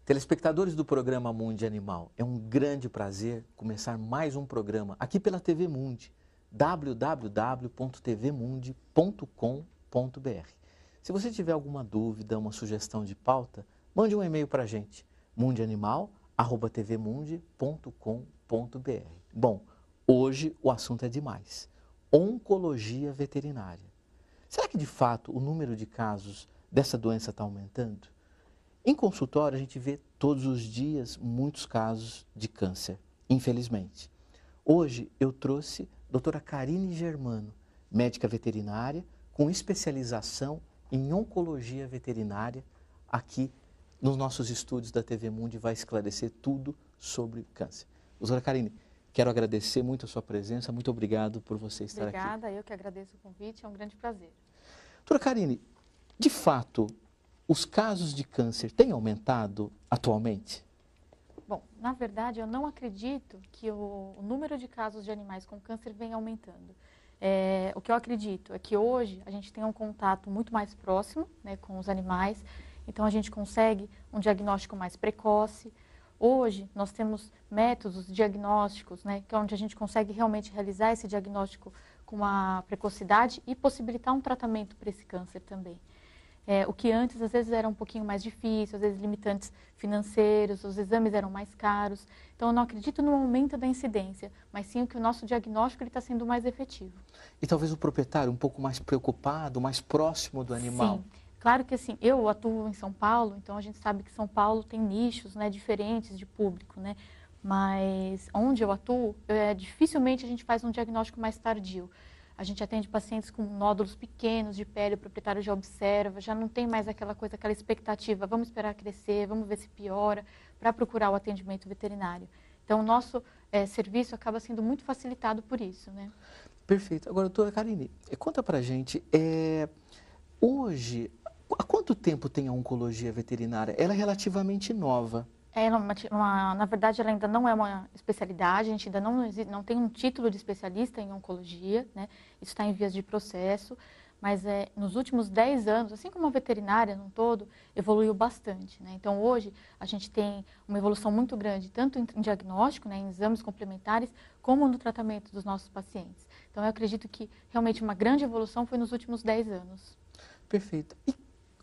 Telespectadores do programa Mundi Animal, é um grande prazer começar mais um programa aqui pela TV Mundi, www.tvmundi.com.br. Se você tiver alguma dúvida, uma sugestão de pauta, mande um e-mail para a gente, mundianimal@tvmundi.com.br. Bom, hoje o assunto é demais, oncologia veterinária. Será que de fato o número de casos dessa doença está aumentando? Em consultório, a gente vê todos os dias muitos casos de câncer, infelizmente. Hoje eu trouxe a doutora Karine Germano, médica veterinária com especialização em oncologia veterinária, aqui nos nossos estúdios da TV Mundi, vai esclarecer tudo sobre câncer. Doutora Karine, quero agradecer muito a sua presença, muito obrigado por você estar aqui. Obrigada, eu que agradeço o convite, é um grande prazer. Doutora Karine, de fato, os casos de câncer têm aumentado atualmente? Bom, na verdade, eu não acredito que o número de casos de animais com câncer venha aumentando. O que eu acredito é que hoje a gente tem um contato muito mais próximo, né, com os animais, então a gente consegue um diagnóstico mais precoce. Hoje nós temos métodos diagnósticos, né, que é onde a gente consegue realmente realizar esse diagnóstico com uma precocidade e possibilitar um tratamento para esse câncer também. O que antes, às vezes, era um pouquinho mais difícil, às vezes limitantes financeiros, os exames eram mais caros. Então, eu não acredito no aumento da incidência, mas sim que o nosso diagnóstico está sendo mais efetivo. E talvez o proprietário um pouco mais preocupado, mais próximo do animal? Sim, claro que assim, eu atuo em São Paulo, então a gente sabe que São Paulo tem nichos, né, diferentes de público, né? Mas onde eu atuo, dificilmente a gente faz um diagnóstico mais tardio. A gente atende pacientes com nódulos pequenos de pele, o proprietário já observa, já não tem mais aquela coisa, aquela expectativa, vamos esperar crescer, vamos ver se piora, para procurar o atendimento veterinário. Então, o nosso serviço acaba sendo muito facilitado por isso, né? Perfeito. Agora, doutora Karine, conta pra gente, hoje, há quanto tempo tem a oncologia veterinária? Ela é relativamente nova. Na verdade, ela ainda não é uma especialidade, a gente ainda não tem um título de especialista em oncologia, né? Isso está em vias de processo, mas nos últimos 10 anos, assim como a veterinária no todo, evoluiu bastante, né? Então, hoje, a gente tem uma evolução muito grande, tanto em diagnóstico, né, em exames complementares, como no tratamento dos nossos pacientes. Então, eu acredito que realmente uma grande evolução foi nos últimos 10 anos. Perfeito. E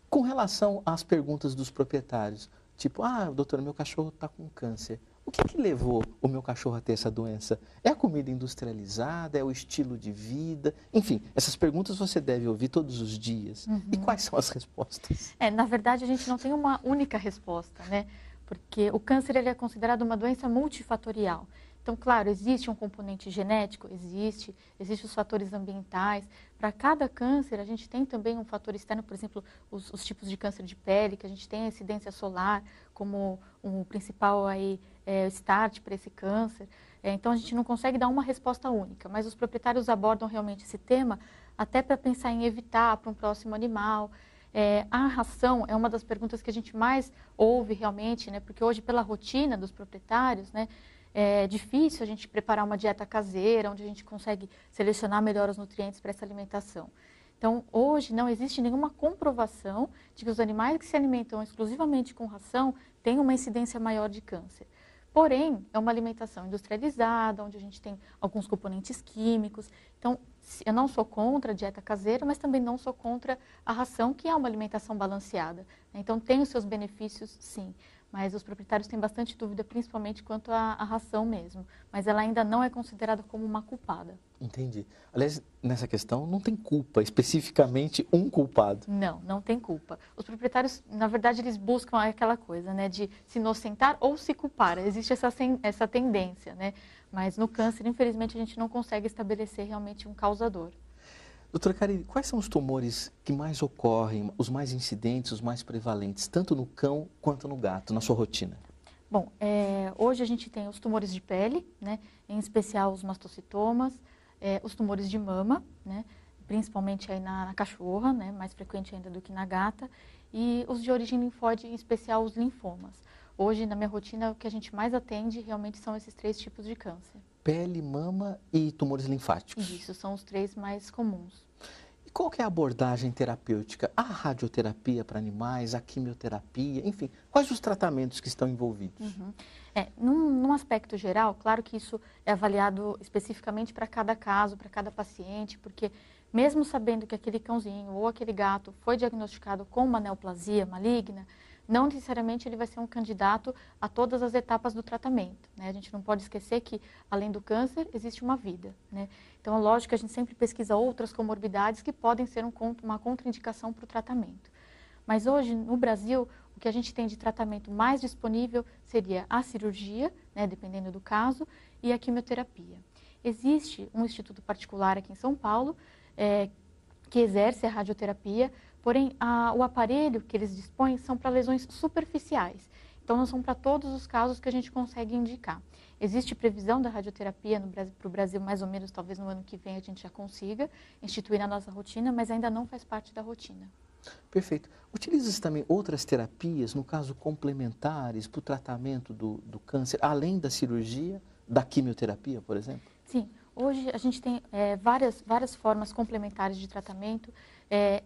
com relação às perguntas dos proprietários, tipo, doutora, meu cachorro está com câncer. O que levou o meu cachorro a ter essa doença? É a comida industrializada? É o estilo de vida? Enfim, essas perguntas você deve ouvir todos os dias. Uhum. E quais são as respostas? Na verdade, a gente não tem uma única resposta, né? Porque o câncer ele é considerado uma doença multifatorial. Então, claro, existe um componente genético, existem os fatores ambientais. Para cada câncer, a gente tem também um fator externo, por exemplo, os tipos de câncer de pele, que a gente tem a incidência solar como um principal start para esse câncer. Então, a gente não consegue dar uma resposta única, mas os proprietários abordam realmente esse tema até para pensar em evitar para um próximo animal. A ração é uma das perguntas que a gente mais ouve realmente, né? Porque hoje, pela rotina dos proprietários, né, é difícil a gente preparar uma dieta caseira, onde a gente consegue selecionar melhor os nutrientes para essa alimentação. Então, hoje não existe nenhuma comprovação de que os animais que se alimentam exclusivamente com ração têm uma incidência maior de câncer. Porém, é uma alimentação industrializada, onde a gente tem alguns componentes químicos. Então, eu não sou contra a dieta caseira, mas também não sou contra a ração, que é uma alimentação balanceada. Então, tem os seus benefícios, sim. Mas os proprietários têm bastante dúvida, principalmente quanto à ração mesmo. Mas ela ainda não é considerada como uma culpada. Entendi. Aliás, nessa questão não tem culpa, especificamente um culpado. Não, não tem culpa. Os proprietários, na verdade, eles buscam aquela coisa, né, de se inocentar ou se culpar. Existe essa tendência, né? Mas no câncer, infelizmente, a gente não consegue estabelecer realmente um causador. Doutora Karine, quais são os tumores que mais ocorrem, os mais incidentes, os mais prevalentes, tanto no cão quanto no gato, na sua rotina? Bom, hoje a gente tem os tumores de pele, né, em especial os mastocitomas, os tumores de mama, né, principalmente aí na cachorra, né, mais frequente ainda do que na gata, e os de origem linfóide, em especial os linfomas. Hoje, na minha rotina, o que a gente mais atende realmente são esses 3 tipos de câncer. Pele, mama e tumores linfáticos. Isso, são os 3 mais comuns. qual que é a abordagem terapêutica? A radioterapia para animais, a quimioterapia, enfim, quais os tratamentos que estão envolvidos? Num aspecto geral, claro que isso é avaliado especificamente para cada caso, para cada paciente, porque mesmo sabendo que aquele cãozinho ou aquele gato foi diagnosticado com uma neoplasia maligna, não necessariamente ele vai ser um candidato a todas as etapas do tratamento, né? A gente não pode esquecer que, além do câncer, existe uma vida, né? Então, é lógico que a gente sempre pesquisa outras comorbidades que podem ser uma contraindicação para o tratamento. Mas hoje, no Brasil, o que a gente tem de tratamento mais disponível seria a cirurgia, né, dependendo do caso, e a quimioterapia. Existe um instituto particular aqui em São Paulo que exerce a radioterapia, porém o aparelho que eles dispõem são para lesões superficiais. Então, não são para todos os casos que a gente consegue indicar. Existe previsão da radioterapia para o Brasil, mais ou menos, talvez no ano que vem a gente já consiga instituir na nossa rotina, mas ainda não faz parte da rotina. Perfeito. Utiliza-se também outras terapias, no caso complementares, para o tratamento do câncer, além da cirurgia, da quimioterapia, por exemplo? Sim. Hoje a gente tem várias formas complementares de tratamento.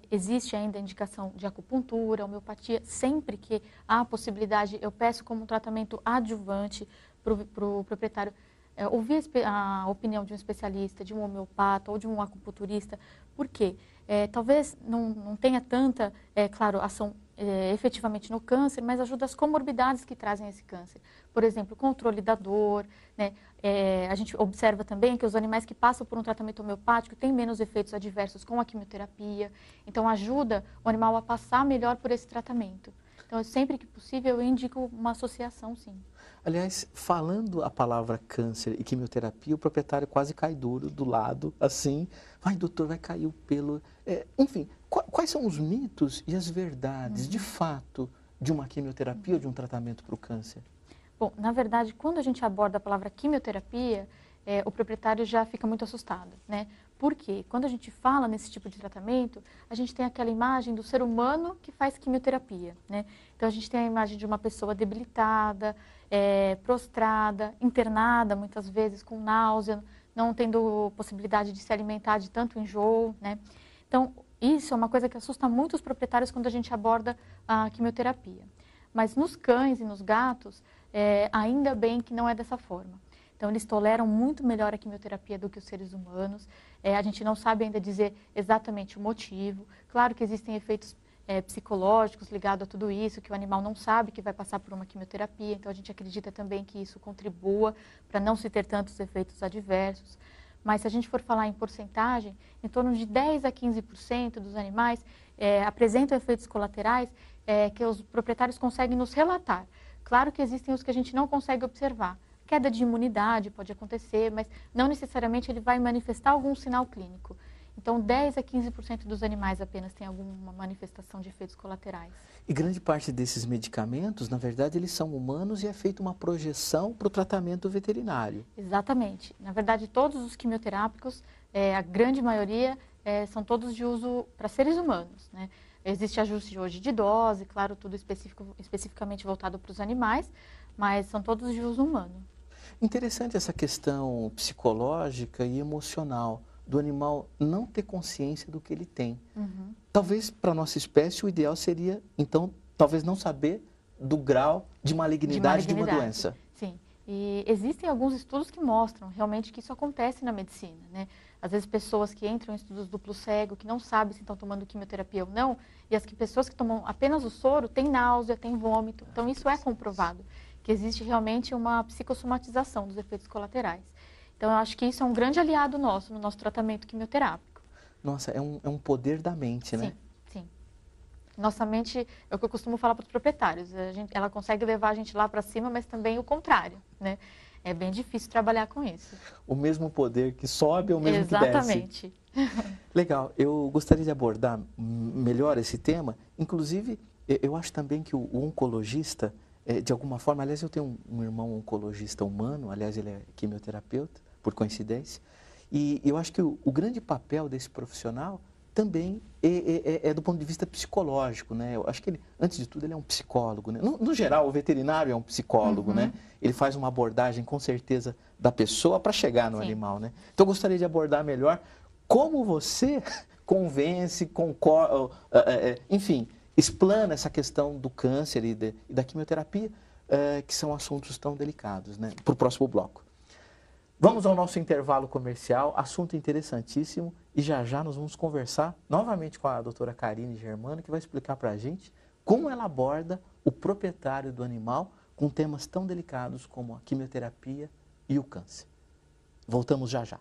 Existe ainda a indicação de acupuntura, homeopatia. Sempre que há a possibilidade, eu peço como um tratamento adjuvante para o proprietário ouvir a opinião de um especialista, de um homeopata ou de um acupunturista. Por quê? Talvez não tenha tanta, claro, ação efetivamente no câncer, mas ajuda as comorbidades que trazem esse câncer. Por exemplo, o controle da dor, né? A gente observa também que os animais que passam por um tratamento homeopático têm menos efeitos adversos com a quimioterapia. Então, ajuda o animal a passar melhor por esse tratamento. Então, sempre que possível, eu indico uma associação, sim. Aliás, falando a palavra câncer e quimioterapia, o proprietário quase cai duro do lado, assim, ai doutor, vai cair o pelo. Enfim, quais são os mitos e as verdades, de fato, de uma quimioterapia ou de um tratamento para o câncer? Bom, na verdade, quando a gente aborda a palavra quimioterapia, o proprietário já fica muito assustado, né? Por quê? Quando a gente fala nesse tipo de tratamento, a gente tem aquela imagem do ser humano que faz quimioterapia, né? Então, a gente tem a imagem de uma pessoa debilitada, prostrada, internada, muitas vezes com náusea, não tendo possibilidade de se alimentar de tanto enjoo, né? Então, isso é uma coisa que assusta muito os proprietários quando a gente aborda a quimioterapia. Mas nos cães e nos gatos, ainda bem que não é dessa forma. Então, eles toleram muito melhor a quimioterapia do que os seres humanos. A gente não sabe ainda dizer exatamente o motivo. Claro que existem efeitos psicológicos ligados a tudo isso, que o animal não sabe que vai passar por uma quimioterapia. Então, a gente acredita também que isso contribua para não se ter tantos efeitos adversos. Mas, se a gente for falar em porcentagem, em torno de 10 a 15% dos animais apresentam efeitos colaterais que os proprietários conseguem nos relatar. Claro que existem os que a gente não consegue observar. Queda de imunidade pode acontecer, mas não necessariamente ele vai manifestar algum sinal clínico. Então, 10 a 15% dos animais apenas tem alguma manifestação de efeitos colaterais. E grande parte desses medicamentos, na verdade, eles são humanos e é feita uma projeção para o tratamento veterinário. Exatamente. Na verdade, todos os quimioterápicos, a grande maioria, são todos de uso para seres humanos, né? Existe ajuste hoje de dose, claro, tudo especificamente voltado para os animais, mas são todos de uso humano. Interessante essa questão psicológica e emocional do animal não ter consciência do que ele tem. Talvez para a nossa espécie o ideal seria, então, talvez não saber do grau de malignidade de uma doença. Sim, e existem alguns estudos que mostram realmente que isso acontece na medicina, né? Às vezes pessoas que entram em estudos duplo cego, que não sabem se estão tomando quimioterapia ou não, e pessoas que tomam apenas o soro têm náusea, têm vômito. Então isso é comprovado, que existe realmente uma psicossomatização dos efeitos colaterais. Então eu acho que isso é um grande aliado nosso no nosso tratamento quimioterápico. Nossa, é um poder da mente, né? Sim. Nossa mente, é o que eu costumo falar para os proprietários, ela consegue levar a gente lá para cima, mas também o contrário, né? É bem difícil trabalhar com isso. O mesmo poder que sobe é o mesmo que desce. Exatamente. Legal, eu gostaria de abordar melhor esse tema. Inclusive, eu acho também que o oncologista, de alguma forma, aliás, eu tenho um irmão oncologista humano, aliás, ele é quimioterapeuta, por coincidência, e eu acho que o grande papel desse profissional também é do ponto de vista psicológico, né? Eu acho que ele, antes de tudo, ele é um psicólogo, né? No geral, o veterinário é um psicólogo, né? Ele faz uma abordagem, com certeza, da pessoa para chegar no animal, né? Então, eu gostaria de abordar melhor como você convence, concorda, enfim, explana essa questão do câncer e da quimioterapia, que são assuntos tão delicados, né? Para o próximo bloco. Vamos ao nosso intervalo comercial, assunto interessantíssimo, e já já nós vamos conversar novamente com a doutora Karine Germano, que vai explicar para a gente como ela aborda o proprietário do animal com temas tão delicados como a quimioterapia e o câncer. Voltamos já já.